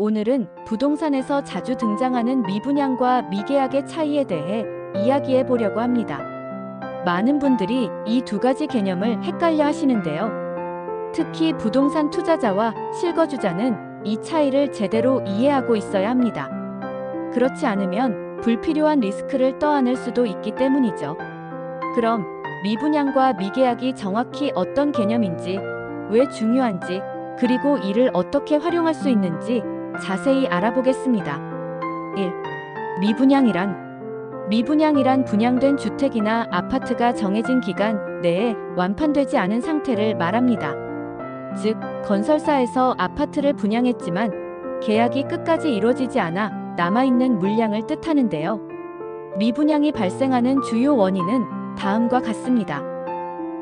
오늘은 부동산에서 자주 등장하는 미분양과 미계약의 차이에 대해 이야기해 보려고 합니다. 많은 분들이 이 두 가지 개념을 헷갈려 하시는데요. 특히 부동산 투자자와 실거주자는 이 차이를 제대로 이해하고 있어야 합니다. 그렇지 않으면 불필요한 리스크를 떠안을 수도 있기 때문이죠. 그럼 미분양과 미계약이 정확히 어떤 개념인지, 왜 중요한지, 그리고 이를 어떻게 활용할 수 있는지 자세히 알아보겠습니다. 1. 미분양이란 분양된 주택이나 아파트가 정해진 기간 내에 완판되지 않은 상태를 말합니다. 즉, 건설사에서 아파트를 분양했지만 계약이 끝까지 이루어지지 않아 남아있는 물량을 뜻하는데요. 미분양이 발생하는 주요 원인은 다음과 같습니다.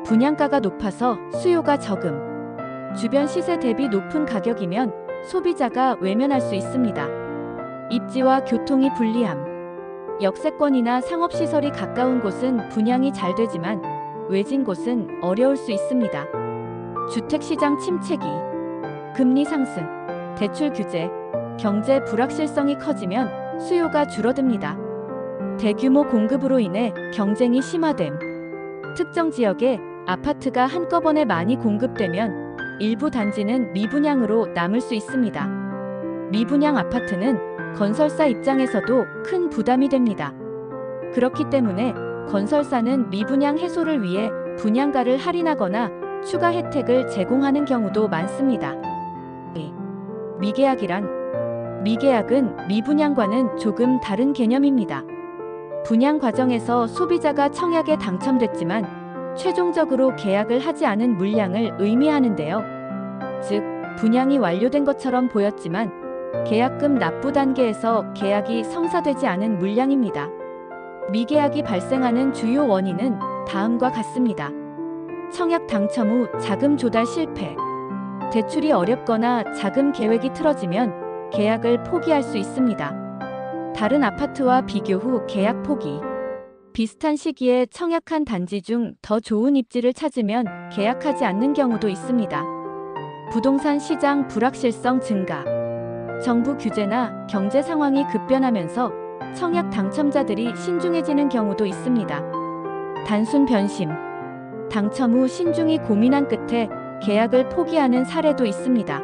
분양가가 높아서 수요가 적음. 주변 시세 대비 높은 가격이면 소비자가 외면할 수 있습니다. 입지와 교통이 불리함. 역세권이나 상업시설이 가까운 곳은 분양이 잘 되지만 외진 곳은 어려울 수 있습니다. 주택시장 침체기. 금리 상승, 대출 규제, 경제 불확실성이 커지면 수요가 줄어듭니다. 대규모 공급으로 인해 경쟁이 심화됨. 특정 지역에 아파트가 한꺼번에 많이 공급되면 일부 단지는 미분양으로 남을 수 있습니다. 미분양 아파트는 건설사 입장에서도 큰 부담이 됩니다. 그렇기 때문에 건설사는 미분양 해소를 위해 분양가를 할인하거나 추가 혜택을 제공하는 경우도 많습니다. 미계약은 미분양과는 조금 다른 개념입니다. 분양 과정에서 소비자가 청약에 당첨됐지만 최종적으로 계약을 하지 않은 물량을 의미하는데요. 즉, 분양이 완료된 것처럼 보였지만 계약금 납부 단계에서 계약이 성사되지 않은 물량입니다. 미계약이 발생하는 주요 원인은 다음과 같습니다. 청약 당첨 후 자금 조달 실패. 대출이 어렵거나 자금 계획이 틀어지면 계약을 포기할 수 있습니다. 다른 아파트와 비교 후 계약 포기. 비슷한 시기에 청약한 단지 중 더 좋은 입지를 찾으면 계약하지 않는 경우도 있습니다. 부동산 시장 불확실성 증가. 정부 규제나 경제 상황이 급변하면서 청약 당첨자들이 신중해지는 경우도 있습니다. 단순 변심. 당첨 후 신중히 고민한 끝에 계약을 포기하는 사례도 있습니다.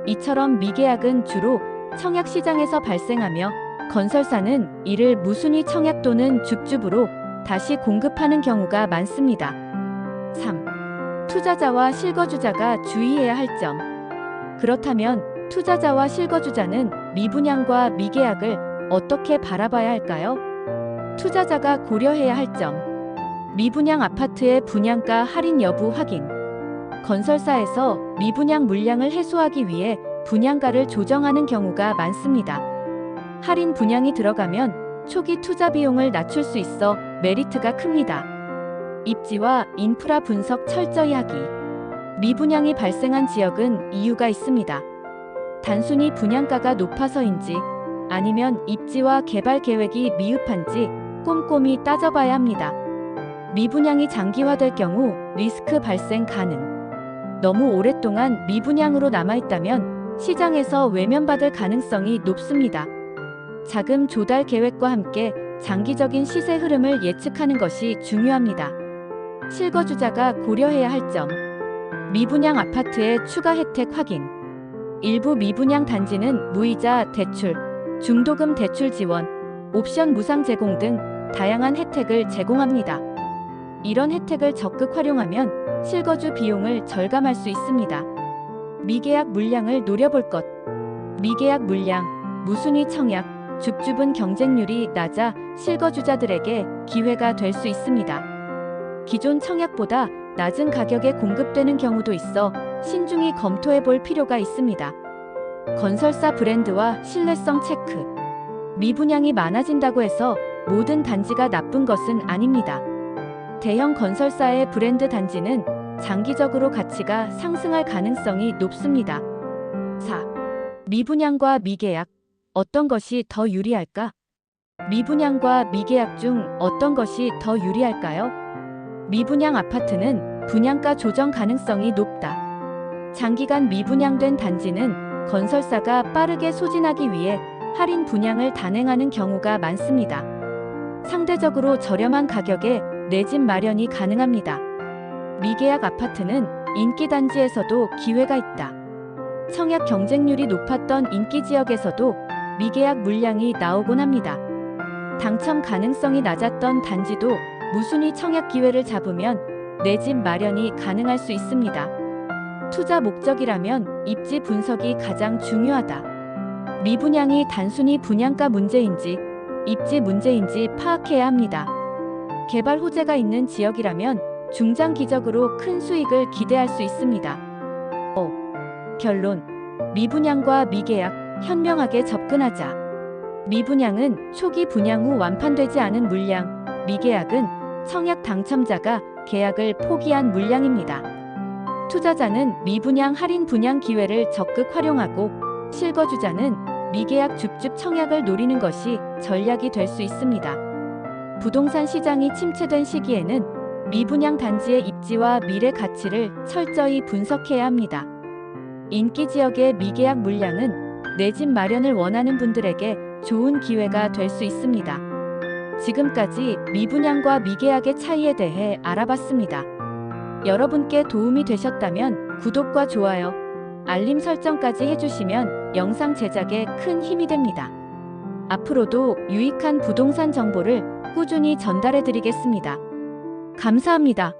이처럼 미계약은 주로 청약 시장에서 발생하며 건설사는 이를 무순위 청약 또는 줍줍으로 다시 공급하는 경우가 많습니다. 3. 투자자와 실거주자가 주의해야 할 점. 그렇다면 투자자와 실거주자는 미분양과 미계약을 어떻게 바라봐야 할까요? 투자자가 고려해야 할 점. 미분양 아파트의 분양가 할인 여부 확인. 건설사에서 미분양 물량을 해소하기 위해 분양가를 조정하는 경우가 많습니다. 할인 분양이 들어가면 초기 투자 비용을 낮출 수 있어 메리트가 큽니다. 입지와 인프라 분석 철저히 하기. 미분양이 발생한 지역은 이유가 있습니다. 단순히 분양가가 높아서인지 아니면 입지와 개발 계획이 미흡한지 꼼꼼히 따져봐야 합니다. 미분양이 장기화될 경우 리스크 발생 가능. 너무 오랫동안 미분양으로 남아있다면 시장에서 외면받을 가능성이 높습니다. 자금 조달 계획과 함께 장기적인 시세 흐름을 예측하는 것이 중요합니다. 실거주자가 고려해야 할 점. 미분양 아파트의 추가 혜택 확인. 일부 미분양 단지는 무이자 대출, 중도금 대출 지원, 옵션 무상 제공 등 다양한 혜택을 제공합니다. 이런 혜택을 적극 활용하면 실거주 비용을 절감할 수 있습니다. 미계약 물량을 노려볼 것. 미계약 물량, 무순위 청약, 줍줍은 경쟁률이 낮아 실거주자들에게 기회가 될 수 있습니다. 기존 청약보다 낮은 가격에 공급되는 경우도 있어 신중히 검토해 볼 필요가 있습니다. 건설사 브랜드와 신뢰성 체크. 미분양이 많아진다고 해서 모든 단지가 나쁜 것은 아닙니다. 대형 건설사의 브랜드 단지는 장기적으로 가치가 상승할 가능성이 높습니다. 4. 미분양과 미계약. 어떤 것이 더 유리할까? 미분양과 미계약 중 어떤 것이 더 유리할까요? 미분양 아파트는 분양가 조정 가능성이 높다. 장기간 미분양된 단지는 건설사가 빠르게 소진하기 위해 할인 분양을 단행하는 경우가 많습니다. 상대적으로 저렴한 가격에 내 집 마련이 가능합니다. 미계약 아파트는 인기 단지에서도 기회가 있다. 청약 경쟁률이 높았던 인기 지역에서도 미계약 물량이 나오곤 합니다. 당첨 가능성이 낮았던 단지도 무순위 청약 기회를 잡으면 내 집 마련이 가능할 수 있습니다. 투자 목적이라면 입지 분석이 가장 중요하다. 미분양이 단순히 분양가 문제인지 입지 문제인지 파악해야 합니다. 개발 호재가 있는 지역이라면 중장기적으로 큰 수익을 기대할 수 있습니다. 결론. 미분양과 미계약 현명하게 접근하자. 미분양은 초기 분양 후 완판되지 않은 물량, 미계약은 청약 당첨자가 계약을 포기한 물량입니다. 투자자는 미분양 할인 분양 기회를 적극 활용하고 실거주자는 미계약 줍줍 청약을 노리는 것이 전략이 될 수 있습니다. 부동산 시장이 침체된 시기에는 미분양 단지의 입지와 미래 가치를 철저히 분석해야 합니다. 인기 지역의 미계약 물량은 내 집 마련을 원하는 분들에게 좋은 기회가 될 수 있습니다. 지금까지 미분양과 미계약의 차이에 대해 알아봤습니다. 여러분께 도움이 되셨다면 구독과 좋아요, 알림 설정까지 해주시면 영상 제작에 큰 힘이 됩니다. 앞으로도 유익한 부동산 정보를 꾸준히 전달해 드리겠습니다. 감사합니다.